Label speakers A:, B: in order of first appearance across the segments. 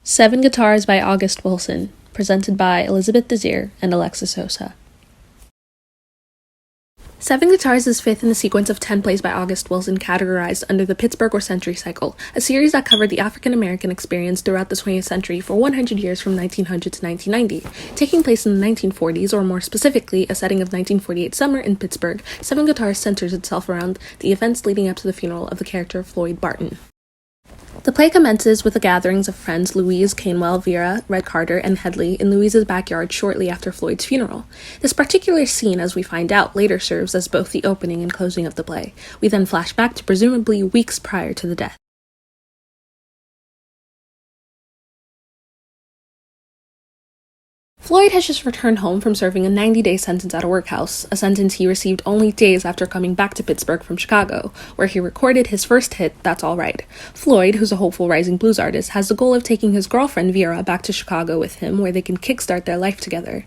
A: Seven Guitars by August Wilson, presented by Elizabeth Desir and Alexis Sosa. Seven Guitars is fifth in the sequence of 10 plays by August Wilson categorized under the Pittsburgh or Century Cycle, a series that covered the African-American experience throughout the 20th century for 100 years from 1900 to 1990. Taking place in the 1940s, or more specifically, a setting of 1948 summer in Pittsburgh, Seven Guitars centers itself around the events leading up to the funeral of the character Floyd Barton. The play commences with the gatherings of friends Louise, Canewell, Vera, Red Carter, and Headley in Louise's backyard shortly after Floyd's funeral. This particular scene, as we find out, later serves as both the opening and closing of the play. We then flash back to presumably weeks prior to the death. Floyd has just returned home from serving a 90-day sentence at a workhouse, a sentence he received only days after coming back to Pittsburgh from Chicago, where he recorded his first hit, That's All Right. Floyd, who's a hopeful rising blues artist, has the goal of taking his girlfriend Vera back to Chicago with him, where they can kickstart their life together.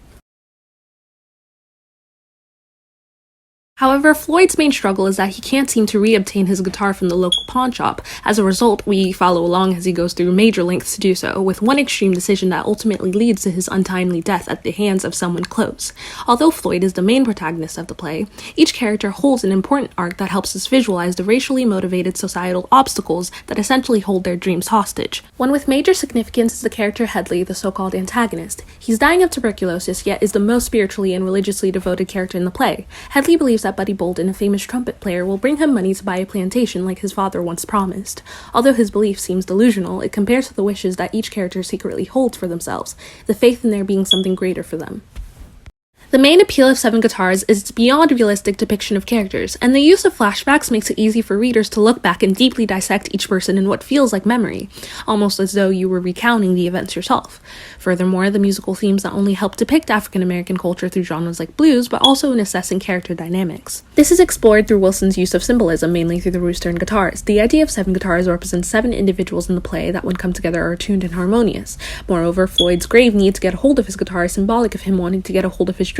A: However, Floyd's main struggle is that he can't seem to reobtain his guitar from the local pawn shop. As a result, we follow along as he goes through major lengths to do so, with one extreme decision that ultimately leads to his untimely death at the hands of someone close. Although Floyd is the main protagonist of the play, each character holds an important arc that helps us visualize the racially motivated societal obstacles that essentially hold their dreams hostage. One with major significance is the character Headley, the so-called antagonist. He's dying of tuberculosis, yet is the most spiritually and religiously devoted character in the play. Headley believes that Buddy Bolden, a famous trumpet player, will bring him money to buy a plantation like his father once promised. Although his belief seems delusional, it compares to the wishes that each character secretly holds for themselves, the faith in there being something greater for them. The main appeal of Seven Guitars is its beyond realistic depiction of characters, and the use of flashbacks makes it easy for readers to look back and deeply dissect each person in what feels like memory, almost as though you were recounting the events yourself. Furthermore, the musical themes not only help depict African-American culture through genres like blues, but also in assessing character dynamics. This is explored through Wilson's use of symbolism, mainly through the rooster and guitars. The idea of seven guitars represents seven individuals in the play that, when come together, are tuned and harmonious. Moreover, Floyd's grave need to get a hold of his guitar is symbolic of him wanting to get a hold of his dreams.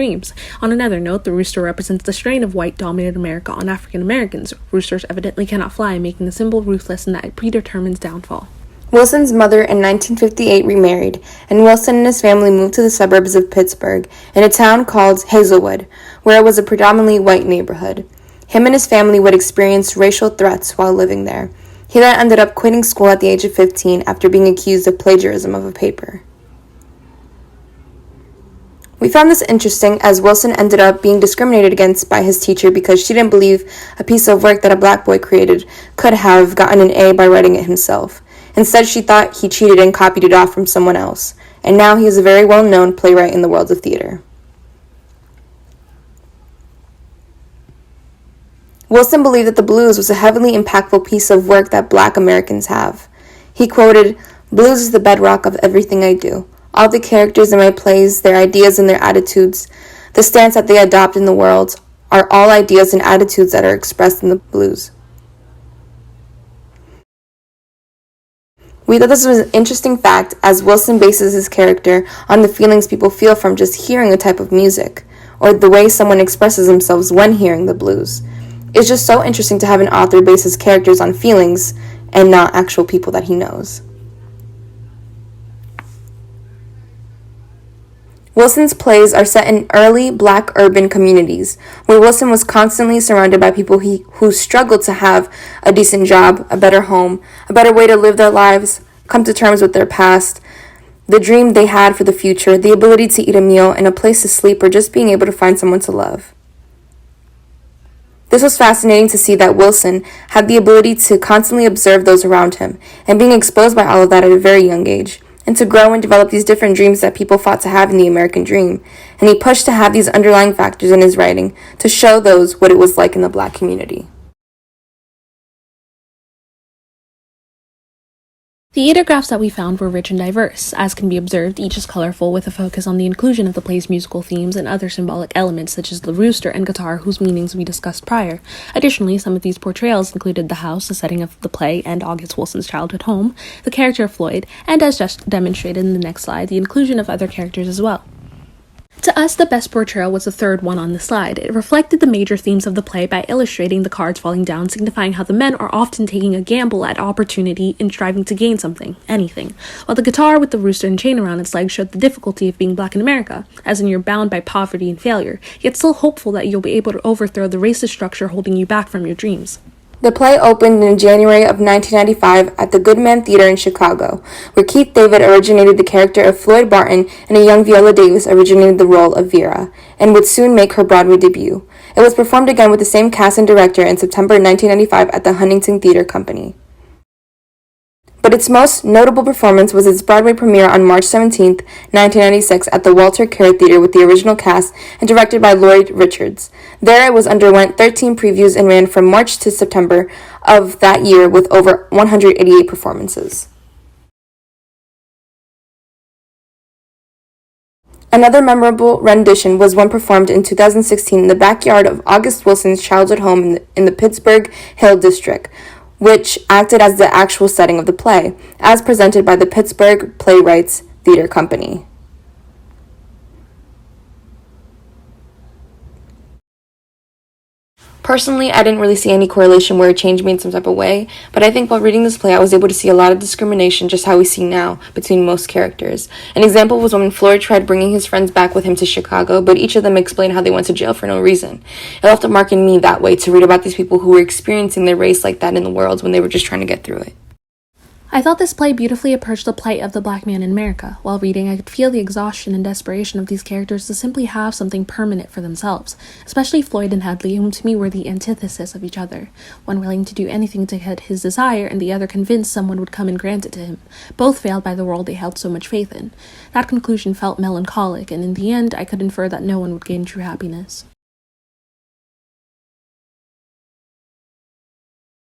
A: On another note, the rooster represents the strain of white-dominated America on African Americans. Roosters evidently cannot fly, making the symbol ruthless and that it predetermines downfall.
B: Wilson's mother in 1958 remarried, and Wilson and his family moved to the suburbs of Pittsburgh, in a town called Hazelwood, where it was a predominantly white neighborhood. Him and his family would experience racial threats while living there. He then ended up quitting school at the age of 15 after being accused of plagiarism of a paper. We found this interesting as Wilson ended up being discriminated against by his teacher because she didn't believe a piece of work that a black boy created could have gotten an A by writing it himself. Instead, she thought he cheated and copied it off from someone else, and now he is a very well-known playwright in the world of theater. Wilson believed that the blues was a heavily impactful piece of work that black Americans have. He quoted, "Blues is the bedrock of everything I do. All the characters in my plays, their ideas and their attitudes, the stance that they adopt in the world, are all ideas and attitudes that are expressed in the blues." We thought this was an interesting fact as Wilson bases his character on the feelings people feel from just hearing a type of music, or the way someone expresses themselves when hearing the blues. It's just so interesting to have an author base his characters on feelings and not actual people that he knows. Wilson's plays are set in early black urban communities, where Wilson was constantly surrounded by people who struggled to have a decent job, a better home, a better way to live their lives, come to terms with their past, the dream they had for the future, the ability to eat a meal, and a place to sleep, or just being able to find someone to love. This was fascinating to see that Wilson had the ability to constantly observe those around him, and being exposed by all of that at a very young age, and to grow and develop these different dreams that people fought to have in the American dream. And he pushed to have these underlying factors in his writing to show those what it was like in the black community.
A: The ideographs that we found were rich and diverse. As can be observed, each is colorful with a focus on the inclusion of the play's musical themes and other symbolic elements such as the rooster and guitar whose meanings we discussed prior. Additionally, some of these portrayals included the house, the setting of the play, and August Wilson's childhood home, the character of Floyd, and as just demonstrated in the next slide, the inclusion of other characters as well. To us, the best portrayal was the third one on the slide. It reflected the major themes of the play by illustrating the cards falling down, signifying how the men are often taking a gamble at opportunity in striving to gain something, anything, while the guitar with the rooster and chain around its leg showed the difficulty of being black in America, as in you're bound by poverty and failure, yet still hopeful that you'll be able to overthrow the racist structure holding you back from your dreams.
B: The play opened in January of 1995 at the Goodman Theater in Chicago, where Keith David originated the character of Floyd Barton and a young Viola Davis originated the role of Vera, and would soon make her Broadway debut. It was performed again with the same cast and director in September 1995 at the Huntington Theater Company. But its most notable performance was its Broadway premiere on March 17, 1996 at the Walter Kerr Theater with the original cast and directed by Lloyd Richards. There it was underwent 13 previews and ran from March to September of that year with over 188 performances. Another memorable rendition was one performed in 2016 in the backyard of August Wilson's childhood home in the Pittsburgh Hill District, which acted as the actual setting of the play, as presented by the Pittsburgh Playwrights Theater Company. Personally, I didn't really see any correlation where a change made some type of way, but I think while reading this play, I was able to see a lot of discrimination, just how we see now, between most characters. An example was when Floyd tried bringing his friends back with him to Chicago, but each of them explained how they went to jail for no reason. It left a mark in me that way to read about these people who were experiencing their race like that in the world when they were just trying to get through it.
A: I thought this play beautifully approached the plight of the black man in America. While reading, I could feel the exhaustion and desperation of these characters to simply have something permanent for themselves, especially Floyd and Hadley, whom to me were the antithesis of each other, one willing to do anything to get his desire and the other convinced someone would come and grant it to him, both failed by the world they held so much faith in. That conclusion felt melancholic, and in the end I could infer that no one would gain true happiness.